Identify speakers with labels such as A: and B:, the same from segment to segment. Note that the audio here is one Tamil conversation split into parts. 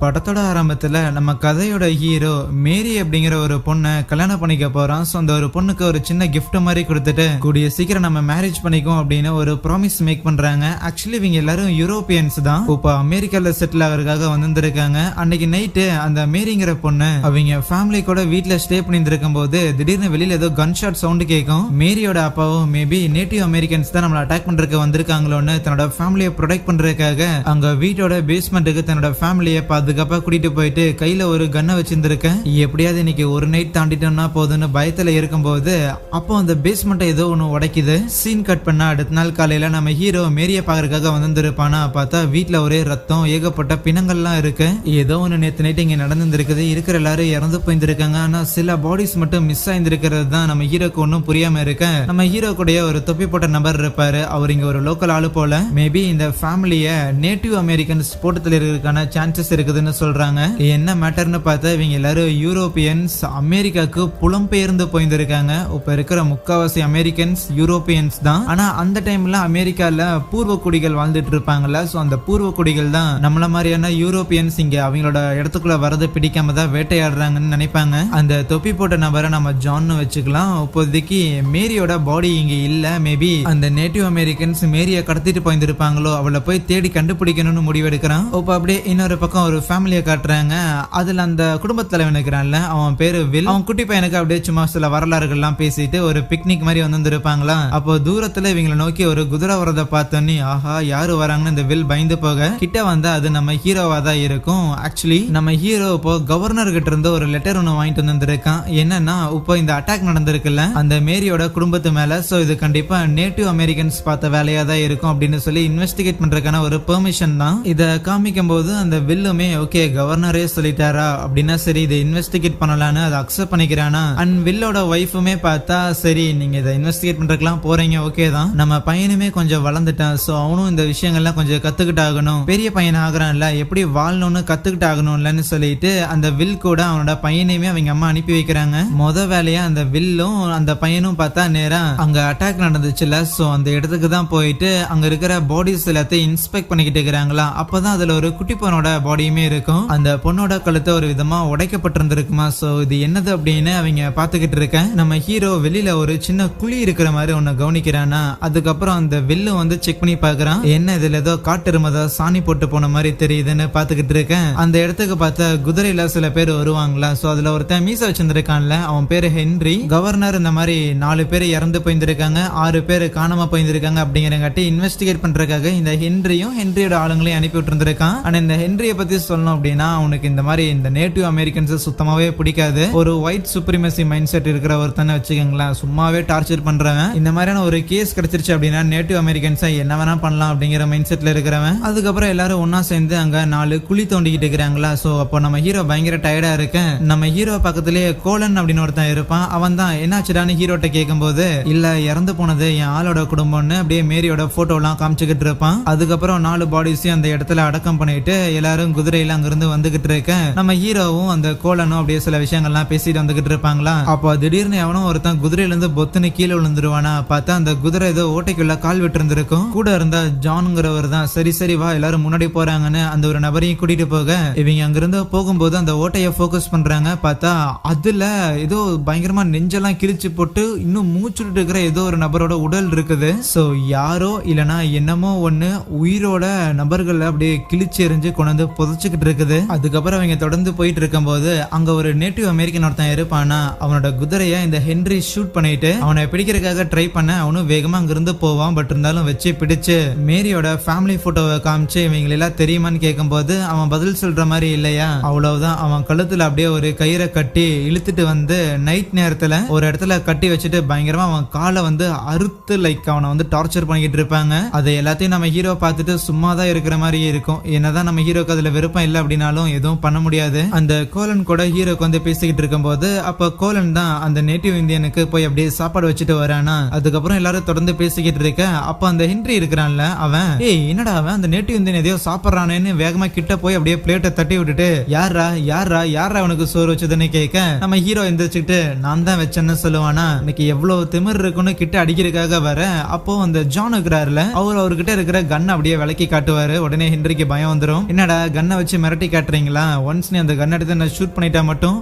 A: படத்தோட ஆரம்பத்துல நம்ம கதையோட ஹீரோ மேரி அப்படிங்கிற ஒரு பொண்ணை கல்யாணம் பண்ணிக்க போறான். சோ அந்த ஒரு பொண்ணுக்கு ஒரு சின்ன கிஃப்ட் மாதிரி கொடுத்துட்டு கூடிய சீக்கிரம் நம்ம மேரேஜ் பண்ணிக்கும் அப்படின்னு ஒரு ப்ராமிஸ் மேக் பண்றாங்க. ஆக்சுவலி இவங்க எல்லாரும் யூரோப்பியன்ஸ் தான். இப்ப அமெரிக்கால செட்டில் ஆகிறதுக்காக வந்திருக்காங்க. அன்னைக்கு நைட்டு அந்த மேரிங்கிற பொண்ணு அவங்க ஃபேமிலி கூட வீட்டுல ஸ்டே பண்ணிருக்கும் போது திடீர்னு வெளியில ஏதோ கன் ஷாட் சவுண்ட் கேட்கும். மேரியோட அப்பாவும் மேபி நேட்டிவ் அமெரிக்கன்ஸ் தான் நம்மள அட்டாக் பண்றதுக்கு வந்திருக்காங்களோன்னு தன்னோட ஃபேமிலியை ப்ரொடெக்ட் பண்றதுக்காக அங்க வீட்டோட பேஸ்மெண்ட்டுக்கு தன்னோட ஃபேமிலியை பாதுகாப்பா கூட்டிட்டு போயிட்டு கையில ஒரு கன்னை வச்சிருந்திருக்கேன். எப்படியாவது இன்னைக்கு ஒரு நைட் தாண்டிட்டோம்னா போதுன்னு பயத்துல இருக்கும்போது அப்போ அந்த பேஸ்மெண்ட் ஏதோ ஒண்ணு உடைக்குது. சீன் கட் பண்ணா அடுத்த நாள் காலையில நம்ம ஹீரோ மேரிய பாக்குறதுக்காக வந்திருப்பானா பார்த்தா வீட்டுல ஒரே ரத்தம், ஏகப்பட்ட பிணங்கள்லாம் இருக்கு. ஏதோ ஒண்ணு நேத்து நைட் இங்க நடந்துருக்குது. இருக்கிற எல்லாரும் இறந்து போயிருந்திருக்காங்க. ஆனா சில பாடிஸ் மட்டும் மிஸ் ஆயிருக்கிறது தான் நம்ம ஹீரோக்கு ஒன்னும் புரியாம இருக்க. நம்ம ஹீரோ கூடயே ஒரு தொப்பி போட்ட நபர் இருப்பாரு. அவர் இங்க ஒரு லோக்கல் ஆளு போல. மேபி இந்த ஃபேமிலிய நேட்டிவ் அமெரிக்கன்ஸ் போட்டத்துல இருக்கிறதுக்கான சான்சஸ் இருக்குதுன்னு சொல்றாங்க. என்ன மேட்டர்னு பார்த்தா இவங்க எல்லாரும் யூரோப்பியன்ஸ் அமெரிக்காக்கு புலம்பெயர்ந்து போயிருந்திருக்காங்க. இப்ப இருக்கிற முக்காவாசி அமெரிக்கன்ஸ் யூரோப்பியன்ஸ் தான். ஆனா அந்த டைம்ல அமெரிக்கால பூர்வ குடிகள் வாழ்ந்துட்டு இருப்பாங்கல்ல. சோ அந்த பூர்வ குடிகள் தான் நம்மள மாதிரியான யூரோப்பியன்ஸ் இங்க அவங்களோட இடத்துக்குள்ள வரது பிடிக்காம தான் வேட்டையாடுறாங்கன்னு நினைப்பாங்க. அந்த தொப்பி போட்ட நபரை நம்ம ஜான்னு வச்சுக்கலாம். இப்போதைக்கு மேரியோட பாடி இங்க இல்ல. மேபி அந்த நேட்டிவ் அமெரிக்கன்ஸ் மேரிய கடத்திட்டு போயிருந்திருப்பாங்களோ, அவளை போய் தேடி கண்டுபிடிக்கணும்னு முடிவெடுக்கிறான். இப்ப அப்படியே இன்னொரு பக்கம் ஒரு ஃபேமிலியை காட்டுறாங்க. அதுல அந்த குடும்ப தலைவன் இருக்கிறான்ல, அவன் பேரு வில். அவன் குட்டி பையனுக்கு அப்படியே சும்மா சில வரலாறுகள்லாம் பேசிட்டு ஒரு பிக்னிக் மாதிரி வந்திருப்பாங்களா. அப்போ தூரத்துல இவங்களை நோக்கி ஒரு குதிரை வரதை பார்த்தோன்னே ஆஹா யாரு வராங்கன்னு இந்த வில் பயந்து போக கிட்ட வந்தா அது நம்ம ஹீரோவா தான் இருக்கும். ஆக்சுவலி நம்ம ஹீரோ இப்போ கவர்னர் கிட்ட இருந்து ஒரு லெட்டர் ஒன்று வாங்கிட்டு வந்திருக்கான். என்னன்னா இப்போ இந்த அட்டாக் நடந்திருக்குல்ல அந்த மேரியோட குடும்பத்து மேல. சோ இது கண்டிப்பா நேட்டிவ் அமெரிக்கன்ஸ் பார்த்த வேலையா தான் இருக்கும் அப்படின்னு சொல்லி இன்வெஸ்டிகேட் பண்றதுக்கான ஒரு பெர்மிஷன் தான். இத காமிக்கும் போது அந்த வில்லுமே ஓகே கவர்னரே சொல்லிட்டாரா அப்படின்னா சரி இதை இன்வெஸ்டிகேட் பண்ணலான்னு அதை அக்செப்ட் பண்ணிக்கிறானா. அண்ட் வில்லோட ஒய்ஃபுமே பார்த்தா சரி நீங்க இதை இன்வெஸ்டிகேட் பண்றதுக்கெல்லாம் போறீங்க ஓகே தான். நம்ம பையனுமே கொஞ்சம் வளர்ந்துட்டான். சோ அவனும் இந்த விஷயங்கள்லாம் கொஞ்சம் கத்துக்கிட்டு ஆகணும். பெரிய பையன் ஆகுறான்ல, எப்படி வாழணும்னு கத்துக்கிட்டு ஆகணும்லன்னு சொல்லிட்டு அந்த வில் கூட அவனோட பையனையுமே அவங்க அம்மா அனுப்பி வைக்கிறாங்க. முத வேலையா அந்த வில்லும் அந்த பையனும் பார்த்தா நேரா அங்க அட்டாக் நடந்துச்சுல. சோ அந்த இடத்துக்கு தான் போயிட்டு அங்க இருக்கிற பாடிஸ் எல்லாத்தையும் இன்ஸ்பெக்ட் பண்ணிக்கிட்டு இருக்கிறாங்களா. அப்பதான் அதுல ஒரு குட்டி பொண்ணோட பாடியுமே இருக்கும். அந்த பொண்ணோட கழுத்தை ஒரு விதமா உடைக்கப்பட்டிருந்திருக்குமா. சோ இது என்னது அப்படின்னு அவங்க பாத்துக்கிட்டு இருக்கேன். நம்ம ஹீரோ வெளியில ஒரு சின்ன குழி இருக்கிற மாதிரி ஒன்னு கவனிக்கிறானா. அதுக்கப்புறம் அந்த வில்லு வந்து செக் பண்ணி பாக்குறான். என்ன இதுல ஏதோ காட்டெருமதா சாணி போட்டு போன மாதிரி தெரியுதுன்னு பாத்துக்கிட்டு இருக்கேன். அந்த இடத்துக்கு பார்த்தா குதிரையில சில பேர் வருவாங்களா. சோ அதுல ஒருத்தன் மீச வச்சிருந்திருக்கான்ல, அவன் பேரு ஹென்றி. கவர்னர் இந்த மாதிரி 4 பேர் இறந்து போயிருந்திருக்காங்க, 6 பேர் காணாம போயிருந்திருக்காங்க அப்படிங்கிறங்காட்டி இன்வெஸ்டிகேட் பண்றதுக்காக இந்த ஹென்ரியோட ஆளுங்களையும் அனுப்பி விட்டுருந்திருக்கான். ஆனா இந்த ஹென்ரிய பத்தி சொல்லணும் அப்படின்னா அவனுக்கு இந்த மாதிரி இந்த நேட்டிவ் அமெரிக்கன்ஸ் சுத்தமாவே பிடிக்காது. ஒரு ஒயிட் சுப்ரீமசி மைண்ட் செட் இருக்கிற ஒருத்தனை வச்சுக்கோங்களேன், சும்மாவே டார்ச்சர் பண்றவன். இந்த மாதிரியான ஒரு கேஸ் கிடைச்சிருச்சு அப்படின்னா நேட்டிவ் அமெரிக்கன்ஸை என்ன வேணா பண்ணலாம் அப்படிங்கிற மைண்ட் செட்ல இருக்கிறவன். அதுக்கப்புறம் எல்லாரும் ஒன்னா சேர்ந்து அங்க 4 குழி தோண்டிக்கிட்டு இருக்கிறாங்களா. சோ அப்போ நம்ம ஹீரோ பயங்கர டயர்டா இருக்கேன். நம்ம ஹீரோ பக்கத்திலேயே கோலன் அப்படின்னு ஒருத்தன் இருப்பான். அவன் தான் என்னாச்சுடான்னு ஹீரோட்ட கேட்கும் போது இல்ல இறந்து போனது என் ஆளோட குடும்பம்னு அப்படியே மேரியோட போட்டோ எல்லாம் காமிச்சுக்கிட்டு இருப்பான். அதுக்கப்புறம் 4 பாடிஸையும் அந்த இடத்துல அடக்கம் பண்ணிட்டு எல்லாரும் குதிரையில அங்கிருந்து வந்துகிட்டு இருக்கேன். நம்ம ஹீரோவும் அந்த கோலனும் அப்படியே சில விஷயங்கள்லாம் பேசிட்டு வந்துகிட்டு இருப்பாங்களா. அப்போ திடீர்னு எவனும் ஒருத்தன் குதிரையில இருந்து பொத்துன்னு கீழே விழுந்துருவானா. பார்த்தா அந்த குதிரை ஏதோ ஓட்டைக்குள்ள கால் விட்டு இருந்திருக்கும். கூட இருந்த ஜான்ங்கிறவர் தான் சரி சரி வா எல்லாரும் முன்னாடி போறாங்கன்னு அந்த ஒரு நபரையும் கூட்டிட்டு போக இவங்க அங்கிருந்து போகும்போது அந்த ஓட்டைய போக்கஸ் பண்றாங்க. பார்த்தா அதுல ஏதோ பயங்கரமா நெஞ்செல்லாம் கிழிச்சு போட்டு இன்னும் மூச்சுட்டு இருக்கிற ஏதோ ஒரு நபரோட உடல் இருக்குது. சோ யாரோ இல்லனா என்னமோ ஒண்ணு உயிரோட நபர்கள் அப்படியே கிழிச்சு எரிஞ்சு கொண்டு புதைச்சுக்கிட்டு இருக்குது. அதுக்கப்புறம் அவங்க தொடர்ந்து போயிட்டு இருக்கும் போது அங்க ஒரு நேட்டிவ் அமெரிக்கன் ஒருத்தன் இருப்பானா. அவனோட குதிரைய இந்த ஹென்றி ஷூட் பண்ணிட்டு அவனை பிடிக்கிறதுக்காக ட்ரை பண்ண அவனும் வேகமா அங்கிருந்து போவான். பட் இருந்தாலும் வச்சு பிடிச்சு மேரியோட ஃபேமிலி போட்டோவை காமிச்சு இவங்க எல்லாம் தெரியுமான்னு கேட்கும் போது அவன் பதில் சொல்ற மாதிரி இல்லையா. அவ்வளவுதான், அவன் கழுத்துல அப்படியே ஒரு கயிறை கட்டி இழுத்துட்டு வந்து நைட் நேரத்துல ஒரு இடத்துல கட்டி வச்சுட்டு பயங்கரமா அவன் காலை வந்து அறுத்து லைக் அவனை வந்து டார்ச்சர் பண்ணிக்கிட்டு இருப்பாங்க. அதை எல்லாத்தையும் நம்ம ஹீரோ பார்த்துட்டு சும்மா தான் இருக்கிற மாதிரி இருக்கும். என்னதான் நம்ம ஹீரோக்கு அதுல விருப்பம் இல்லை அப்படின்னாலும் எதுவும் பண்ண முடியாது. அந்த கோலன் கூட ஹீரோக்கு வந்து பேசிக்கிட்டு இருக்கும் போது அப்ப கோலன் தான் அந்த நேட்டிவ் இந்தியனுக்கு போய் அப்படியே சாப்பாடு வச்சுட்டு வரானா. அதுக்கப்புறம் எல்லாரும் தொடர்ந்து பேசிக்கிட்டு இருக்க அப்ப அந்த ஹென்றி இருக்கிறான்ல அவன் என்னடா அவன் அந்த நேட்டிவ் இந்தியன் எதையோ சாப்பிட்றானேன்னு வேகமா கிட்ட போய் அப்படியே பிளேட்டை தட்டி விட்டுட்டு யாரா யாரா யாரா அவனுக்கு சோறு வச்சதுன்னு கேட்க நம்ம ஹீரோ எந்திரிச்சுக்கிட்டு நான் தான் வச்சேன்னு சொல்லுவானா. இன்னைக்கு எவ்வளவு திமிர் இருக்குன்னு கிட்ட அடிக்கிறதுக்காக வர அப்போ அந்த ஜான் இருக்கிறாருல அவர்கிட்ட இருக்கிற கன் அப்படியே விலக்கி காட்டுவாரு. உடனே ஹென்ரிக்கு பயம் வந்துடும். என்னடா கன்னை வச்சு வச்சு மிரட்டி காட்டுறீங்களா? ஒன்ஸ் நீ அந்த கன் எடுத்து நான் ஷூட் பண்ணிட்டா மட்டும்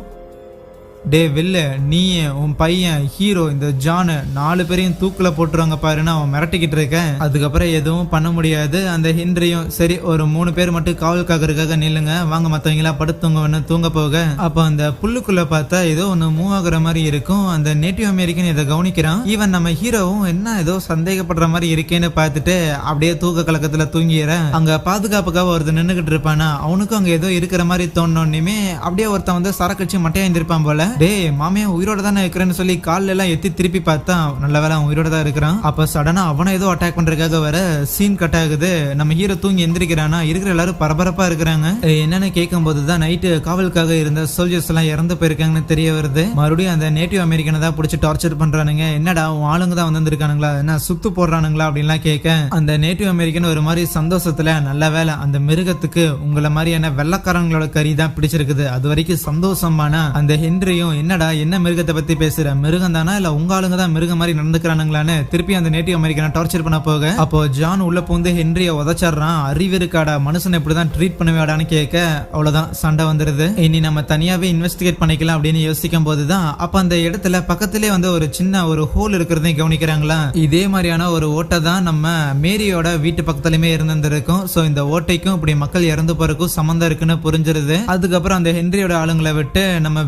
A: டே வில்ல, நீ உன் பையன் ஹீரோ இந்த ஜான் 4 பேரையும் தூக்குல போட்டுருவாங்க பாருன்னு அவன் மிரட்டிக்கிட்டு இருக்கேன். அதுக்கப்புறம் எதுவும் பண்ண முடியாது. அந்த ஹென்ரியும் சரி ஒரு 3 பேர் மட்டும் காவல் காக்கிறதுக்காக நில்லுங்க, வாங்க மற்றவங்களா படுத்துங்க தூங்க போக. அப்போ அந்த புல்லுக்குள்ள பார்த்தா ஏதோ ஒன்று மூவ் ஆகுற மாதிரி இருக்கும். அந்த நேட்டிவ் அமெரிக்கன் இதை கவனிக்கிறான். ஈவன் நம்ம ஹீரோவும் என்ன ஏதோ சந்தேகப்படுற மாதிரி இருக்கேன்னு பார்த்துட்டு அப்படியே தூக்க கலக்கத்துல தூங்கிற. அங்க பாதுகாப்புக்காக ஒருத்தர் நின்றுகிட்டு இருப்பானா, அவனுக்கும் அங்க ஏதோ இருக்கிற மாதிரி தோணுமே அப்படியே ஒருத்தன் வந்து சரக்கடிச்சு மட்டையா இருந்திருப்பான் போல. டே மாமியா உயிரோட தானே இருக்கிறேன்னு சொல்லி கால்ல எல்லாம் எத்தி திருப்பி பார்த்தா நல்ல வேலை அவன் உயிரோட தான் இருக்கிறான். அப்ப சடனா அவனை ஏதோ அட்டாக் பண்றதுக்காக வர சீன் கட் ஆகுது. நம்ம ஹீரோ தூங்கி எந்திரிக்கிறானா, இருக்கிற எல்லாரும் பரபரப்பா இருக்கிறாங்க. என்னன்னு கேட்கும் போதுதான் நைட்டு காவலுக்காக இருந்த சோல்ஜர்ஸ் எல்லாம் இறந்து போயிருக்காங்கன்னு தெரிய வருது. மறுபடியும் அந்த நேட்டிவ் அமெரிக்கனை தான் பிடிச்சி டார்ச்சர் பண்றானுங்க. என்னடா உன் ஆளுங்க தான் வந்திருக்கானுங்களா, என்ன சுத்து போடுறானுங்களா அப்படின்லாம் கேட்க அந்த நேட்டிவ் அமெரிக்கன் ஒரு மாதிரி சந்தோஷத்துல நல்ல வேலை அந்த மிருகத்துக்கு உங்களை மாதிரியான வெள்ளக்காரங்களோட கறி தான் பிடிச்சிருக்குது, அது வரைக்கும் சந்தோஷமான அந்த ஹென்ரியும் என்னடா என்ன மிருகத்தை பத்தி பேசுற, மிருகம் தானா இல்ல உங்க ஆளுங்க தான் மிருகம் மாதிரி நடந்துக்கிறானுங்களான்னு திருப்பி அந்த நேட்டிவ் அமெரிக்கனை டார்ச்சர் பண்ண போக அப்போ ஜான் உள்ள பூந்து ஹென்ரிய உதச்சாடுறான். அறிவிருக்காடா, மனுஷன் இப்படிதான் ட்ரீட் பண்ணுவேடான்னு கேட்க அவ்வளவுதான் சண்டை வந்துருது. இனி நம்ம தனியாவே இன்வெஸ்டிகேட் பண்ணிக்கலாம் அப்படின்னு யோசிக்கும் போதுதான் அப்ப அந்த இடத்துல பக்கத்திலே வந்து ஒரு சின்ன ஒரு ஹோல் இருக்கிறதையும் கவனிக்கிறாங்களா. இதே மாதிரியான ஒரு ஓட்டை தான் நம்ம மேரியோட வீட்டு பக்கத்துலயுமே இருந்திருக்கும். சோ இந்த ஓட்டைக்கும் இப்படி மக்கள் இறந்து போறதுக்கும் சம்பந்தம் இருக்குன்னு புரிஞ்சிருது. அதுக்கப்புறம் அந்த ஹென்ரியோட ஆளுங்களை விட்டு நம்ம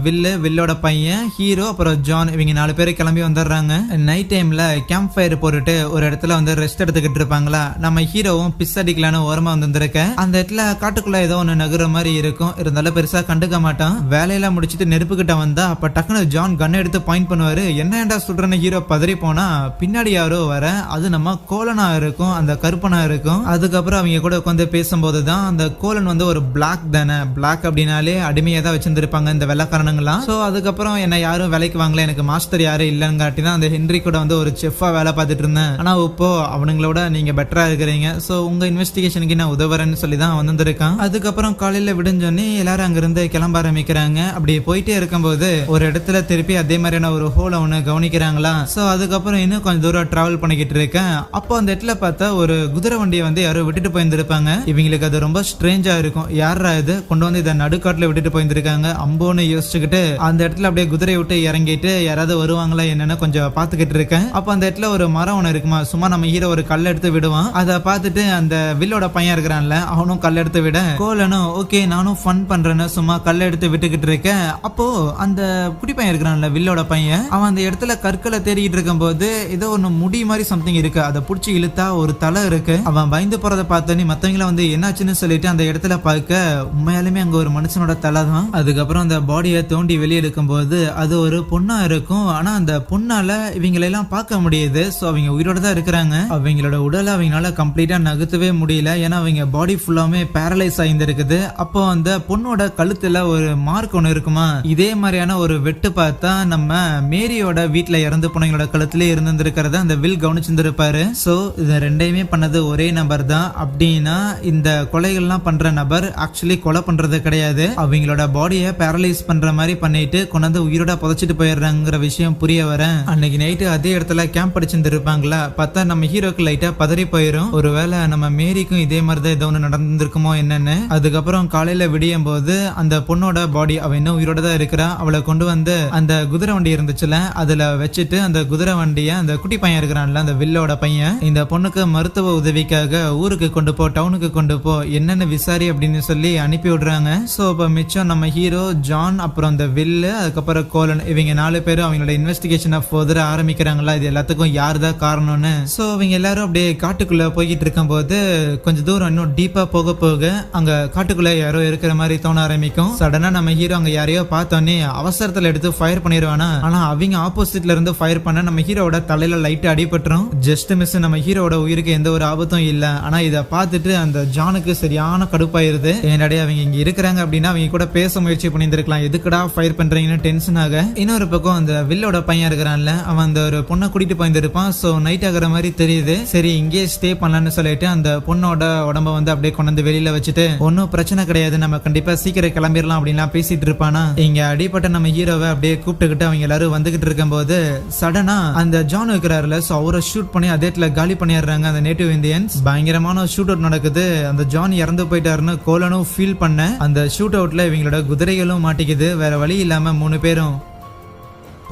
A: வில்லோட பையன் ஹீரோ அப்புறம் ஜான் இவங்க 4 பேர் கிளம்பி வந்துடுறாங்க. நைட் டைம்ல கேம்ப் ஃபயர் போட்டுட்டு ஒரு இடத்துல வந்து ரெஸ்ட் எடுத்துக்கிட்டு இருப்பாங்களா. நம்ம ஹீரோவும் பிஸ் அடிக்கலான்னு ஓரமா வந்துருக்க. அந்த இடத்துல காட்டுக்குள்ள ஏதோ ஒண்ணு நகுற மாதிரி இருக்கும், இருந்தாலும் பெருசா கண்டுக்க மாட்டான். வேலையெல்லாம் முடிச்சிட்டு நெருப்பு கிட்ட வந்தா அப்ப டக்குனு ஜான் கன் எடுத்து பாயிண்ட் பண்ணுவாரு. என்னடா சுடுறன்னு ஹீரோ பதறி போனா பின்னாடி யாரோ வர, அது நம்ம கோலனா இருக்கும், அந்த கருப்பனா இருக்கும். அதுக்கப்புறம் அவங்க கூட உட்காந்து பேசும்போதுதான் அந்த கோலன் வந்து ஒரு பிளாக் தானே, பிளாக் அப்படின்னாலே அடிமையா தான் வச்சிருந்திருப்பாங்க இந்த வெள்ளக்காரனுங்களாம். சோ அதுக்கப்புறம் என்ன யாரும் வேலைக்கு வாங்கல, எனக்கு மாஸ்டர் யாரும் இல்லைங்காட்டி தான் அந்த ஹென்ரி கூட வந்து ஒரு செஃப்பா வேலை பார்த்துட்டு இருந்தேன். ஆனா இப்போ அவனுங்களோட நீங்க பெட்டரா இருக்கிறீங்க, சோ உங்க இன்வெஸ்டிகேஷனுக்கு நான் உதவுறேன்னு சொல்லி தான் வந்திருக்கான். அதுக்கப்புறம் காலையில விடிஞ்சோன்னே எல்லாரும் அங்கிருந்து கிளம்ப ஆரம்பிக்கிறாங்க. அப்படி போயிட்டே இருக்கும்போது ஒரு இடத்துல திருப்பி அதே மாதிரியான ஒரு ஹோலை ஒண்ணு கவனிக்கிறாங்களா. சோ அதுக்கப்புறம் இன்னும் கொஞ்சம் தூரம் டிராவல் பண்ணிக்கிட்டு இருக்கேன். அப்போ அந்த இடத்துல பார்த்தா ஒரு குதிரை வண்டியை வந்து யாரோ விட்டுட்டு போயிருந்திருப்பாங்க. இவங்களுக்கு அது ரொம்ப ஸ்ட்ரேஞ்சா இருக்கும், யாரா இது கொண்டு வந்து இதை நடுக்காட்டுல விட்டுட்டு போயிருந்திருக்காங்க அம்போன்னு யோசிச்சுக்கிட்டு அந்த இடத்துல அப்படியே குதிரை விட்டு இறங்கிட்டு யாராவது வருவாங்களா என்னன்னு கொஞ்சம் பாத்துக்கிட்டு இருக்கேன். அப்ப அந்த இடத்துல ஒரு மரம் ஒண்ணு இருக்குமா, சும்மா நம்ம ஹீரோ ஒரு கல் எடுத்து விடுவான். அதை பார்த்துட்டு அந்த வில்லோட பையன் இருக்கிறான்ல அவனும் கல் எடுத்து விட கோலனும் ஓகே நானும் ஃபன் பண்றேன்னு சும்மா கல் எடுத்து விட்டுக்கிட்டு இருக்கேன். அப்போ அந்த குடி பையன் இருக்கிறான்ல வில்லோட பையன், அவன் அந்த இடத்துல கற்களை தேடிக்கிட்டு இருக்கும் போது ஏதோ ஒண்ணு முடி மாதிரி சம்திங் இருக்கு, அதை புடிச்சு இழுத்தா ஒரு தலை இருக்கு. அவன் பயந்து போறதை பார்த்தோன்னே மத்தவங்கள வந்து என்னாச்சுன்னு சொல்லிட்டு அந்த இடத்துல பார்க்க உண்மையாலுமே அங்க ஒரு மனுஷனோட தலை தான். அதுக்கப்புறம் அந்த பாடியை தோண்டி வெளியே எடுக்கும்போது அது ஒரு பொண்ணா இருக்கும். ஆனா அந்த பொண்ணால இவங்களெல்லாம் பார்க்க முடியுது. சோ அவங்க உயிரோட தான் இருக்கிறாங்க. அவங்களோட உடலை அவங்களால கம்ப்ளீட்டா நகர்த்தவே முடியல, ஏன்னா அவங்க பாடி ஃபுல்லாமே பேரலைஸ் ஆயிருக்குது. அப்போ அந்த பொண்ணோட கழுத்துல ஒரு மார்க் ஒண்ணு இருக்குமா, இதே மாதிரியான ஒரு வெட்டு பார்த்தா நம்ம மேரியோட வீட்டுல இறந்து போனவங்களோட கழுத்துல இருந்திருக்கிறத அந்த வில் கவனிச்சிருந்திருப்பாரு. சோ இது ரெண்டையுமே பண்ணது ஒரே நபர் தான் அப்படின்னா இந்த கொலைகள்லாம் பண்ற நபர் ஆக்சுவலி கொலை பண்றது கிடையாது, அவங்களோட பாடியை பேரலைஸ் பண்ற மாதிரி பண்ணிட்டு கொண்டாந்து உயிரோட புதைச்சிட்டு போயிடுறாங்கிற விஷயம் புரிய வர அன்னைக்கு நைட்டு அதே இடத்துல கேம்ப் அடிச்சிருப்பாங்களா. பார்த்தா நம்ம ஹீரோக்கு லைட்டா பதறி போயிரும், ஒருவேளை நம்ம மேரிக்கும் இதே மாதிரிதான் ஏதோ ஒண்ணு நடந்திருக்குமோ என்னன்னு. அதுக்கப்புறம் காலையில விடியும் போது அந்த பொண்ணோட பாடி அவ இன்னும் உயிரோட தான் இருக்கிறா. அவளை கொண்டு வந்து அந்த குதிரை வண்டி இருந்துச்சுல அதுல வச்சுட்டு அந்த குதிரை வண்டிய அந்த குட்டி பையன் இருக்கிறான்ல அந்த வில்லோட பையன், இந்த பொண்ணுக்கு மருத்துவ உதவிக்காக ஊருக்கு கொண்டு போ, டவுனுக்கு கொண்டு போ, என்னன்னு விசாரி அப்படின்னு சொல்லி அனுப்பி விடுறாங்க. சோ இப்ப மிச்சம் நம்ம ஹீரோ ஜான் அப்புறம் அந்த வில்லு அதுக்கப்புறம் கோலன் இவங்க 4 பேரும் அவங்களோட இன்வெஸ்டிகேஷன் ஃபர்தர் ஆரம்பிக்கிறாங்களா, இது எல்லாத்துக்கும் யாருதான் காரணம்னு. சோ அவங்க எல்லாரும் அப்படியே காட்டுக்குள்ள போய்கிட்டு இருக்கும் போது கொஞ்சம் தூரம் இன்னும் டீப்பா போக போக அங்க காட்டுக்குள்ள யாரோ இருக்கிற மாதிரி தோண ஆரம்பிக்கும். சடனா நம்ம ஹீரோ அங்க யாரையோ பார்த்தோன்னே அவசரத்துல எடுத்து ஃபயர் பண்ணிடுவானா, ஆனா அவங்க ஆப்போசிட்ல இருந்து ஃபயர் பண்ண நம்ம ஹீரோட தலையில லைட் அடிபட்டுரும். ஜஸ்ட் மிஸ், நம்ம ஹீரோட உயிருக்கு எந்த ஒரு ஆபத்தும் இல்ல. ஆனா இதை பார்த்துட்டு அந்த ஜானுக்கு சரியான கடுப்பாயிருது. என்னடே அவங்க இங்க இருக்கிறாங்க அப்படின்னா அவங்க கூட பேச முயற்சி பண்ணியிருந்திருக்கலாம், எதுக்குடா ஃபயர் பண்றீங்க பண்றீங்கன்னு டென்ஷன் ஆக, இன்னொரு பக்கம் அந்த வில்லோட பையன் இருக்கிறான்ல, அவன் அந்த ஒரு பொண்ணை கூட்டிட்டு போயிருப்பான். சோ நைட் ஆகிற மாதிரி தெரியுது. சரி இங்கே ஸ்டே பண்ணலாம்னு சொல்லிட்டு அந்த பொண்ணோட உடம்ப வந்து அப்படியே கொண்டு வந்து வெளியில வச்சுட்டு, ஒன்னும் பிரச்சனை கிடையாது, நம்ம கண்டிப்பா சீக்கிரம் கிளம்பிடலாம் அப்படின்லாம் பேசிட்டு இருப்பானா. இங்க அடிப்பட்ட நம்ம ஹீரோவை அப்படியே கூப்பிட்டுக்கிட்டு அவங்க எல்லாரும் வந்துகிட்டு இருக்கும் போது சடனா அந்த ஜான் இருக்கிறாருல, சோ அவரை ஷூட் பண்ணி அதே இடத்துல காலி பண்ணிடுறாங்க அந்த நேட்டிவ் இந்தியன்ஸ். பயங்கரமான ஷூட் அவுட் நடக்குது. அந்த ஜான் இறந்து போயிட்டாருன்னு கோலனும் ஃபீல் பண்ண அந்த ஷூட் அவுட்ல இவங்களோட குதிரைகளும் மாட்டிக்குது. வேற வழி இல்லாம 3 பேரும்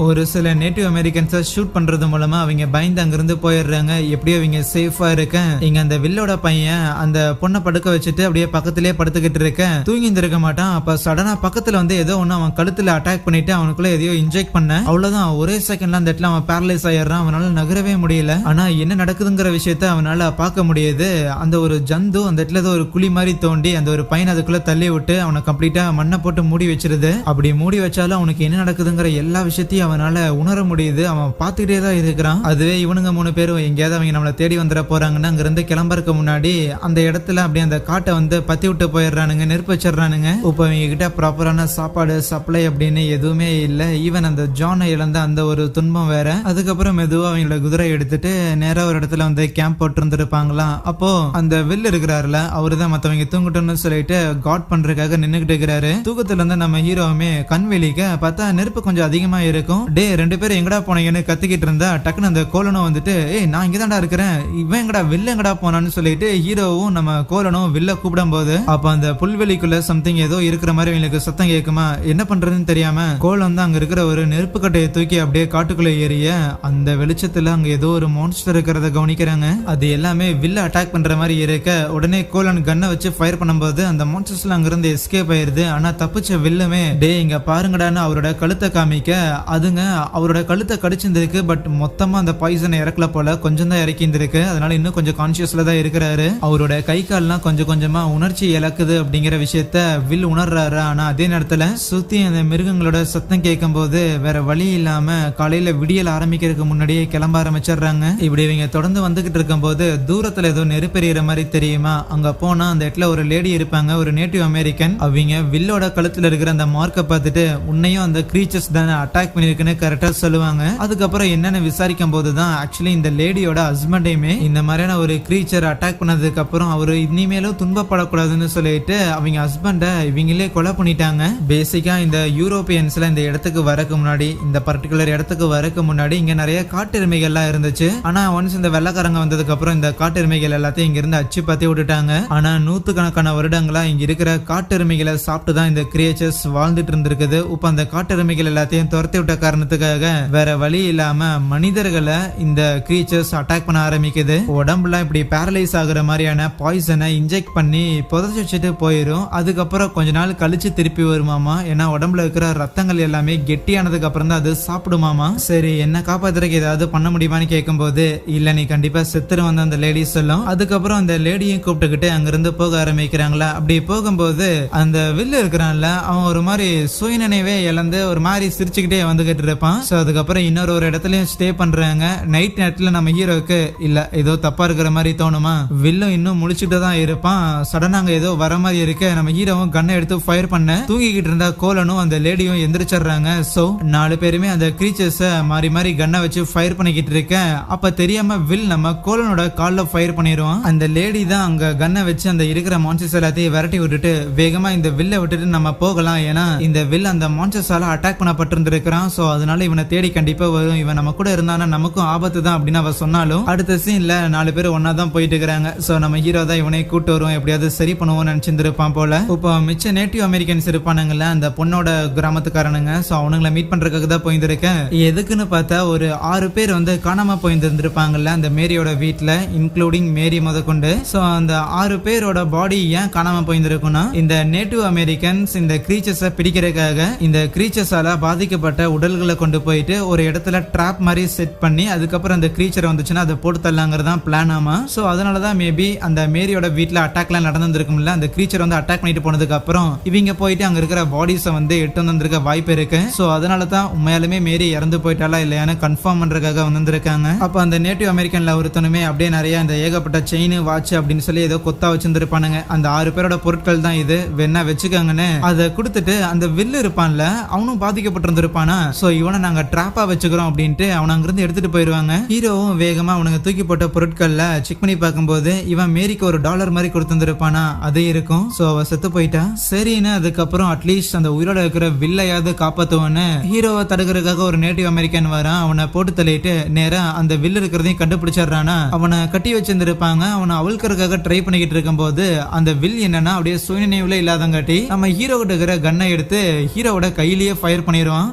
A: ஒரு சில நேட்டிவ் அமெரிக்கன்ஸை ஷூட் பண்றது மூலமா அவங்க பயந்து அங்கிருந்து போயிடுறாங்க. எப்படியோ இவங்க சேஃபா இருக்க. இங்க அந்த வில்லோட பையன் அந்த பொண்ணை படுக்க வச்சுட்டு அப்படியே பக்கத்திலேயே படுத்துக்கிட்டு இருக்க, தூங்கி இருக்க மாட்டான். அப்ப சடனா பக்கத்துல வந்து ஏதோ ஒண்ணு அவன் கழுத்துல அட்டாக் பண்ணிட்டு அவனுக்குள்ள எதையோ இன்ஜெக்ட் பண்ண, அவ்வளவுதான். ஒரே செகண்ட்ல அந்த இடத்துல அவன் பேரலைஸ் ஆயிடுறான். அவனால நகரவே முடியல. ஆனா என்ன நடக்குதுங்கிற விஷயத்த அவனால பார்க்க முடியுது. அந்த ஒரு ஜந்து அந்த இடத்துல ஏதோ ஒரு குழி மாதிரி தோண்டி அந்த ஒரு பையன் அதுக்குள்ள தள்ளி விட்டு அவனை கம்ப்ளீட்டா மண்ணை போட்டு மூடி வச்சிருது. அப்படி மூடி வச்சாலும் அவனுக்கு என்ன நடக்குதுங்கிற எல்லா விஷயத்தையும் அவனால உணர முடியுது. அவன் பார்த்துக்கிட்டே தான் இருக்கிறான். அதுவே இவனுங்க 3 பேரும் எங்கேயாவது அவங்க நம்மளை தேடி வந்துட போறாங்கன்னா அங்கிருந்து கிளம்புறதுக்கு முன்னாடி அந்த இடத்துல அப்படியே அந்த காட்டை வந்து பத்தி விட்டு போயிடுறானுங்க, நெருப்பு வச்சிடறானுங்க. இப்போ இவங்க கிட்ட ப்ராப்பரான சாப்பாடு சப்ளை அப்படின்னு எதுவுமே இல்லை. ஈவன் அந்த ஜானை இழந்த அந்த ஒரு துன்பம் வேற. அதுக்கப்புறம் மெதுவா அவங்களோட குதிரை எடுத்துட்டு நேரா ஒரு இடத்துல வந்து கேம்ப் போட்டு இருந்திருப்பாங்களாம். அப்போ அந்த வில் இருக்கிறாருல, அவரு தான் மத்தவங்க தூங்கட்டும்னு சொல்லிட்டு காட் பண்றதுக்காக நின்னுகிட்டு இருக்கிறாரு. தூக்கத்துல இருந்து நம்ம ஹீரோவுமே கண் வெளிக்க பார்த்தா நெருப்பு கொஞ்சம் அதிகமா இருக்கும். டே 2 பேரும் எங்கடா போனீங்கன்னு கத்திக்கிட்டு இருந்தா டக்குன்னு அந்த கோலனும் வந்துட்டு, ஏய் நான் இங்கதான்டா இருக்கிறேன், இவன் எங்கடா வில்ல எங்கடா போனான்னு சொல்லிட்டு ஹீரோவும் நம்ம கோலனும் வில்ல கூப்பிடும் போது அப்ப அந்த புல்வெளிக்குள்ள சம்திங் ஏதோ இருக்கிற மாதிரி இவங்களுக்கு சத்தம் கேட்குமா. என்ன பண்றதுன்னு தெரியாம கோலம் தான் அங்க இருக்கிற ஒரு நெருப்பு கட்டையை தூக்கி அப்படியே காட்டுக்குள்ள ஏறிய அந்த வெளிச்சத்துல அங்க ஏதோ ஒரு மான்ஸ்டர் இருக்கிறத கவனிக்கிறாங்க. அது எல்லாமே வில்ல அட்டாக் பண்ற மாதிரி இருக்க, உடனே கோலன் கன்னை வச்சு ஃபயர் பண்ணும்போது அந்த மான்ஸ்டர்ஸ்ல அங்கிருந்து எஸ்கேப் ஆயிருது. ஆனா தப்பிச்ச வில்லுமே, டே இங்க பாருங்கடான்னு அவரோட கழுத்தை காமிக்க, அதுங்க அவரோட கழுத்தை கடிச்சிருந்திருக்கு. பட் மொத்தமா அந்த பாய்சனை இறக்கல போல, கொஞ்சம் தான் இறக்கி இருந்திருக்கு. அதனால இன்னும் கொஞ்சம் கான்சியஸ்ல தான் இருக்கிறாரு. அவரோட கை கால்லாம் கொஞ்சம் கொஞ்சமா உணர்ச்சி இழக்குது அப்படிங்கிற விஷயத்த வில் உணர்றாரு. ஆனா அதே நேரத்துல சுத்தி அந்த மிருகங்களோட சத்தம் கேட்கும் போது வேற வழி இல்லாம காலையில விடியல் ஆரம்பிக்கிறதுக்கு முன்னாடியே கிளம்ப ஆரம்பிச்சிடுறாங்க. இப்படி இவங்க தொடர்ந்து வந்துகிட்டு இருக்கும் போது தூரத்துல ஏதோ நெருப்பெறிகிற மாதிரி தெரியுமா. அங்க போனா அந்த இடத்துல ஒரு லேடி இருப்பாங்க, ஒரு நேட்டிவ் அமெரிக்கன். அவங்க வில்லோட கழுத்துல இருக்கிற அந்த மார்க்கை பார்த்துட்டு, உன்னையும் அந்த கிரீச்சர்ஸ் தானே அட்டாக் பண்ணிருக்குன்னு கரெக்டா சொல்லுவாங்க. அதுக்கப்புறம் என்னன்னு விசாரிக்கும் போதுதான் ஆக்சுவலி இந்த லேடியோட ஹஸ்பண்டையுமே இந்த மாதிரியான ஒரு கிரீச்சர் அட்டாக் பண்ணதுக்கு அப்புறம் அவரு இனிமேலும் துன்பப்படக்கூடாதுன்னு சொல்லிட்டு அவங்க ஹஸ்பண்ட இவங்களே கொலை பண்ணிட்டாங்க. பேசிக்கா இந்த யூரோப்பியன்ஸ்ல இந்த இடத்துக்கு வரக்கு முன்னாடி, இந்த பர்டிகுலர் இடத்துக்கு வரக்கு முன்னாடி இங்க நிறைய காட்டெருமைகள்லாம் இருந்துச்சு. ஆனா ஒன்ஸ் இந்த வெள்ளக்காரங்க வந்ததுக்கு அப்புறம் இந்த காட்டெருமைகள் எல்லாத்தையும் இங்க இருந்து அச்சு பத்தி விட்டுட்டாங்க. ஆனா 100கணக்கான வருடங்களா இங்க இருக்கிற காட்டெருமைகளை சாப்பிட்டு தான் இந்த கிரியேச்சர்ஸ் வாழ்ந்துட்டு இருந்திருக்குது. இப்ப அந்த காட்டெருமைகள் எல்லாத்தையும் துரத்தி விட்ட காரணத்துக்காக வேற வழி இல்லாம மனிதர்களை இந்த கிரீச்சர்ஸ் அட்டாக் பண்ண ஆரம்பிக்குது. உடம்புல இப்படி பேரலைஸ் ஆகுற மாதிரியான பாய்சனை இன்ஜெக்ட் பண்ணி புதைச்சு வச்சுட்டு போயிடும். அதுக்கப்புறம் கொஞ்ச நாள் கழிச்சு திருப்பி வருமாமா. ஏன்னா உடம்புல இருக்கிற ரத்தங்கள் எல்லாமே கெட்டியானதுக்கு அப்புறம் தான் அது சாப்பிடுமாமா. சரி என்ன காப்பாத்துறதுக்கு ஏதாவது பண்ண முடியுமான்னு கேட்கும் போது, இல்ல நீ கண்டிப்பா செத்துரு வந்து அந்த லேடி சொல்லும். அதுக்கப்புறம் அந்த லேடியும் கூப்பிட்டுக்கிட்டு அங்கிருந்து போக ஆரம்பிக்கிறாங்களா. அப்படி போகும்போது அந்த வில்லு இருக்கிறான்ல, அவன் ஒரு மாதிரி சுயநினைவே இழந்து ஒரு மாதிரி சிரிச்சுக்கிட்டே வந்துகிட்டு இருப்பான். சோ அதுக்கப்புறம் இன்னொரு இடத்துலயும் ஸ்டே பண்றாங்க. நைட் நேரத்துல நம்ம ஹீரோக்கு இல்ல ஏதோ தப்பா இருக்கிற மாதிரி தோணுமா. வில்லும் இன்னும் முழிச்சுட்டு தான் இருப்பான். சடனா அங்க ஏதோ வர மாதிரி இருக்கு. நம்ம ஹீரோவும் கண்ணை எடுத்து ஃபயர் பண்ண, தூங்கிக்கிட்டு இருந்தா கோலனும் அந்த லேடியும் எந்திரிச்சிடுறாங்க. சோ 4 பேருமே அந்த கிரீச்சர்ஸ மாறி மாறி கண்ணை வச்சு ஃபயர் பண்ணிக்கிட்டு இருக்க, அப்ப தெரியாம வில் நம்ம கோலனோட கால்ல ஃபயர் பண்ணிடுவான். அந்த லேடி தான் அங்க கண்ணை வச்சு அந்த இருக்கிற மான்ஸ்டர்ஸ் எல்லாத்தையும் விரட்டி விட்டுட்டு வேகமா இந்த வில்லை விட்டுட்டு நம்ம போகலாம். ஏன்னா இந்த வில் அந்த மான்ஸ்டர்ஸால அட்டாக் பண்ணப்பட்டிருந்திருக்கிறான். சோ அதனால இவனை தேடி கண்டிப்பா வரும். இவன் நம்ம கூட இருந்தானா நமக்கும் ஆபத்து தான் அப்படின்னு அவ சொன்னாலும் அடுத்த சீன்ல 4 பேர் ஒன்னா தான் போயிட்டு இருக்காங்க. சோ நம்ம ஹீரோ தான் இவனை கூட்டு வருவோம், எப்படியாவது சரி பண்ணுவோம் நினைச்சிருப்பான் போல. இப்போ மிச்ச நேட்டிவ் அமெரிக்கன்ஸ் இருப்பானுங்கல்ல, அந்த பொண்ணோட கிராமத்துக்காரனுங்க. சோ அவனுங்களை மீட் பண்றதுக்காக தான் போயிருந்திருக்கேன். எதுக்குன்னு பார்த்தா ஒரு 6 பேர் வந்து காணாம போயிருந்திருப்பாங்கல்ல அந்த மேரியோட வீட்டுல, இன்க்ளூடிங் மேரி முதற்கொண்டு. சோ அந்த 6 பேரோட பாடி ஏன் காணாம போயிருந்திருக்கும்னா, இந்த நேட்டிவ் அமெரிக்கன்ஸ் இந்த கிரீச்சர்ஸை பிடிக்கிறதுக்காக இந்த கிரீச்சர்ஸால பாதிக்கப்பட்ட உடல் உடல்களை கொண்டு போயிட்டு ஒரு இடத்துல ட்ராப் மாதிரி செட் பண்ணி அதுக்கப்புறம் அந்த கிரீச்சர் வந்துச்சுன்னா அதை போட்டு தரலாங்கிறதான் பிளான் ஆமா. சோ அதனாலதான் மேபி அந்த மேரியோட வீட்டுல அட்டாக்லாம் நடந்திருக்கும்ல, அந்த கிரீச்சர் வந்து அட்டாக் பண்ணிட்டு போனதுக்கு அப்புறம் இவங்க போயிட்டு அங்க இருக்கிற பாடிஸை வந்து எட்டு வந்திருக்க வாய்ப்பு இருக்கு. சோ அதனாலதான் உண்மையாலுமே மேரி இறந்து போயிட்டாலா இல்லையான்னு கன்ஃபார்ம் பண்றதுக்காக வந்திருக்காங்க. அப்ப அந்த நேட்டிவ் அமெரிக்கன்ல ஒருத்தனுமே அப்படியே நிறைய அந்த ஏகப்பட்ட செயின் வாட்ச் அப்படின்னு சொல்லி ஏதோ கொத்தா வச்சிருந்திருப்பானுங்க. அந்த 6 பேரோட பொருட்கள் தான் இது, வேணா வச்சுக்காங்கன்னு அதை கொடுத்துட்டு அந்த வில்லு இருப்பான்ல அவனும் பாதிக்கப்பட்டிருந்திருப்பானா. சோ இவனை நாங்க டிராப்பா வச்சுக்கிறோம் அப்படின்ட்டு அவனை அங்கிருந்து எடுத்துட்டு போயிருவாங்க. ஹீரோவும் வேகமா அவனுக்கு தூக்கி போட்ட பொருட்கள்ல செக் பண்ணி பார்க்கும்போது இவன் மேரிக்கு $1 மாதிரி கொடுத்திருப்பானா அது இருக்கும். சோ அவ செத்து போயிட்டா. சரின்னு அதுக்கப்புறம் அட்லீஸ்ட் அந்த உயிரோட இருக்கிற வில்லையாவது காப்பாத்துவான்னு ஹீரோவை தடுக்கிறதுக்காக ஒரு நேட்டிவ் அமெரிக்கன் வரான். அவனை போட்டு தள்ளிட்டு நேரா அந்த வில்லு இருக்கிறதையும் கண்டுபிடிச்சிடறானா. அவனை கட்டி வச்சிருந்திருப்பாங்க. அவனை அவிழ்க்கிறதுக்காக ட்ரை பண்ணிக்கிட்டு இருக்கும் போது அந்த வில் என்னன்னா அப்படியே சுயநினைவுல இல்லாதங்காட்டி நம்ம ஹீரோ கிட்ட இருக்கிற கன்னை எடுத்து ஹீரோவோட கையிலேயே ஃபயர் பண்ணிடுவான்.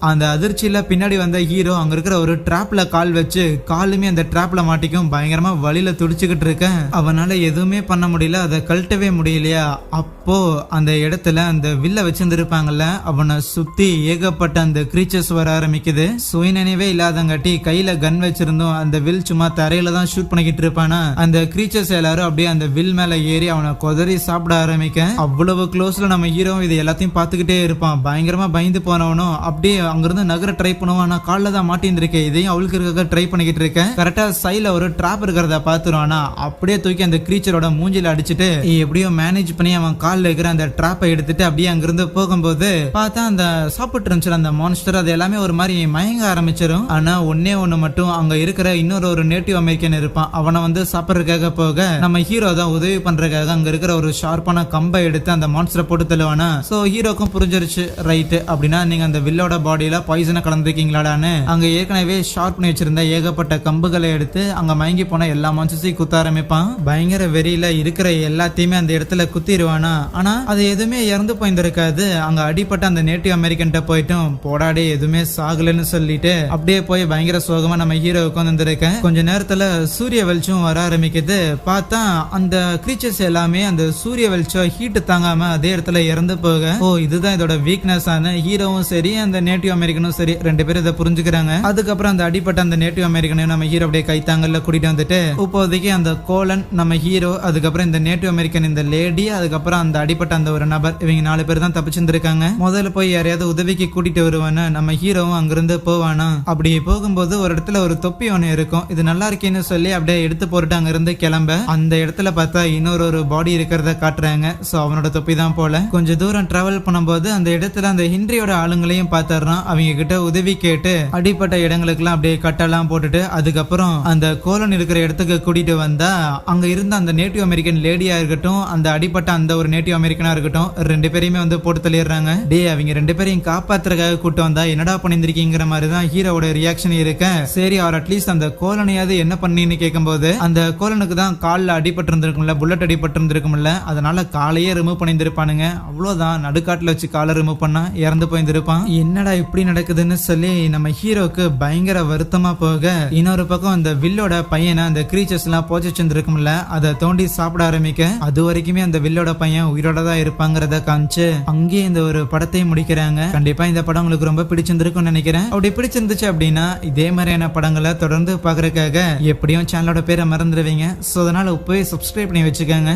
A: அந்த அதிர்ச்சியில பின்னாடி வந்த ஹீரோ அங்க இருக்கிற ஒரு டிராப்ல கால் வச்சு காலுமே அந்த டிராப்ல மாட்டிக்கும். பயங்கரமா வழியில துடிச்சுக்கிட்டு இருக்க. அவனால எதுவுமே பண்ண முடியல, அதை கழட்டவே முடியலையா. அப்போ அந்த இடத்துல அந்த வில்ல வச்சிருந்திருப்பாங்கல்ல அவனை சுத்தி ஏகப்பட்ட அந்த கிரீச்சர்ஸ் வர ஆரம்பிக்குது. சுயநினைவே இல்லாதங்காட்டி கையில கன் வச்சிருந்தோம் அந்த வில் சும்மா தரையில தான் ஷூட் பண்ணிக்கிட்டு இருப்பானா. அந்த கிரீச்சர்ஸ் எல்லாரும் அப்படியே அந்த வில் மேல ஏறி அவனை கொதறி சாப்பிட ஆரம்பிக்க. அவ்வளவு க்ளோஸ்ல நம்ம ஹீரோ இது எல்லாத்தையும் பார்த்துக்கிட்டே இருப்பான். பயங்கரமா பயந்து போனவனும் அப்படியே அங்கிருந்து நகர ட்ரை பண்ணுவான். நான் காலில் தான் மாட்டின்னு இருக்கேன், இதையும் அவளுக்கு ட்ரை பண்ணிக்கிட்டு இருக்கேன். கரெக்டா சைல ஒரு டிராப் இருக்கிறத பாத்துருவானா அப்படியே தூக்கி அந்த கிரீச்சரோட மூஞ்சில அடிச்சுட்டு எப்படியோ மேனேஜ் பண்ணி அவன் காலில் இருக்கிற அந்த டிராப்பை எடுத்துட்டு அப்படியே அங்கிருந்து போகும்போது பார்த்தா அந்த சாப்பிட்டு இருந்துச்சு அந்த மான்ஸ்டர் அது எல்லாமே ஒரு மாதிரி மயங்க ஆரம்பிச்சிடும். ஆனா ஒன்னே ஒண்ணு மட்டும் அங்க இருக்கிற இன்னொரு நேட்டிவ் அமெரிக்கன் இருப்பான். அவனை வந்து சாப்பிட்றதுக்காக போக நம்ம ஹீரோ தான் உதவி பண்றதுக்காக அங்க இருக்கிற ஒரு ஷார்ப்பான கம்பை எடுத்து அந்த மான்ஸ்டரை போட்டு தள்ளுவானா. சோ ஹீரோக்கும் புரிஞ்சிருச்சு ரைட் அப்படின்னா நீங்க அந்த வில்லோட பாடியில பாய்சனை கலந்துருக்கீங்களாடான்னு அங்க ஏற்கனவே ஷார்ப் பண்ணி வச்சிருந்த ஏகப்பட்ட கம்புகளை எடுத்து அங்க மயங்கி போன எல்லா மான்ஸ்டர்ஸையும் குத்த ஆரம்பிப்பான். பயங்கர வெறியில இருக்கிற எல்லாத்தையுமே அந்த இடத்துல குத்திடுவானா. ஆனா அது எதுவுமே இறந்து போயிருந்திருக்காது. அங்க அடிப்பட்ட அந்த நேட்டிவ் அமெரிக்கன் போயிட்டும் போடாடே எதுவுமே சாகலன்னு சொல்லிட்டு அப்படியே போய் பயங்கர சோகமா நம்ம ஹீரோ உட்கார்ந்துருக்கேன். கொஞ்ச நேரத்துல சூரிய வெளிச்சம் வர ஆரம்பிக்குது. பார்த்தா அந்த கிரீச்சர்ஸ் எல்லாமே அந்த சூரிய வெளிச்சம் ஹீட் தாங்காம அதே இடத்துல இறந்து போக ஓ இதுதான் இதோட வீக்னஸ் ஆன ஹீரோவும் சரி அந்த நேட்டிவ் அமெரிக்கனும் சரி 2 பேரும் இதை புரிஞ்சுக்கிறாங்க. அதுக்கப்புறம் அந்த அடிப்பட்ட அந்த நேட்டிவ் அமெரிக்கனையும் நம்ம ஹீரோ அப்படியே கைத்தாங்கல்ல கூட்டிட்டு வந்துட்டு இப்போதைக்கு அந்த கோலன் நம்ம ஹீரோ அதுக்கப்புறம் இந்த நேட்டிவ் அமெரிக்கன் இந்த லேடி அதுக்கப்புறம் அந்த அடிப்பட்ட அந்த ஒரு நபர் இவங்க 4 பேர் தான் தப்பிச்சிருந்திருக்காங்க. முதல்ல போய் யாரையாவது உதவிக்கு கூட்டிட்டு வருவானு நம்ம ஹீரோவும் அங்கிருந்து போவானா. அப்படி போகும்போது ஒரு இடத்துல ஒரு தொப்பி ஒண்ணு இருக்கும். இது நல்லா இருக்கேன்னு சொல்லி அப்படியே எடுத்து போட்டு அங்க இருந்து கிளம்ப அந்த இடத்துல பார்த்தா இன்னொரு பாடி இருக்கிறத காட்டுறாங்க. சோ அவனோட தொப்பி தான் போல. கொஞ்சம் தூரம் டிராவல் பண்ணும்போது அந்த இடத்துல அந்த ஹென்ரியோட ஆளுங்களையும் பார்த்துறான். அவங்க கிட்ட உதவி கேட்டு அடிப்பட்ட இடங்களுக்குலாம் அப்படியே கட்டெல்லாம் போட்டுட்டு அதுக்கப்புறம் அந்த கோலன் இருக்கிற இடத்துக்கு கூட்டிட்டு வந்தா அங்க இருந்த அந்த நேட்டிவ் அமெரிக்கன் லேடியா இருக்கட்டும் அந்த அடிப்பட்ட அந்த ஒரு நேட்டிவ் அமெரிக்கனா இருக்கட்டும் 2 பேரையுமே வந்து போட்டு தள்ளிடுறாங்க. டே அவங்க 2 பேரையும் காப்பாத்துறதுக்காக கூட்டு வந்தா என்னடா பண்ணிருக்கீங்கிற மாதிரிதான் ஹீரோட ரியாக்ஷன் இருக்க. சரி அவர் அட்லீஸ்ட் அந்த கோலனையாவது என்ன பண்ணின்னு கேட்கும்போது அந்த கோலனுக்கு தான் காலில் அடிபட்டு இருந்திருக்கும்ல புல்லட் அடிபட்டு இருந்திருக்கும்ல அதனால காலையே ரிமூவ் பண்ணிருப்பானுங்க. அவ்வளவுதான் நடுக்காட்டுல வச்சு காலை ரிமூவ் பண்ணா இறந்து போயிருந்திருப்பான். என்னடா இப்படி நடக்குதுன்னு சொல்லி நம்ம ஹீரோக்கு பயங்கர வருத்தமா போக இன்னொரு பக்கம் அந்த வில்லோட பையனை அந்த கிரீச்சர்ஸ் எல்லாம் போச்சு வச்சிருக்கும்ல அதை தோண்டி சாப்பிட ஆரம்பிக்க அது வரைக்குமே அந்த வில்லோட பையன் உயிரோட தான் இருப்பாங்கிறத காமிச்சு அங்கேயே இந்த ஒரு படத்தை முடிக்கிறாங்க. கண்டிப்பா இந்த படம் உங்களுக்கு ரொம்ப பிடிச்சிருந்திருக்கும்னு நினைக்கிறேன். அப்படி பிடிச்சிருந்துச்சு அப்படின்னா இதே மாதிரியான படங்களை தொடர்ந்து பாக்குறதுக்காக எப்படியும் சேனலோட பேரை மறந்துடுவீங்க. சோ அதனால இப்பவே சப்ஸ்கிரைப் பண்ணி வச்சுக்கோங்க.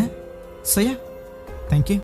A: சரியா? தேங்க்யூ.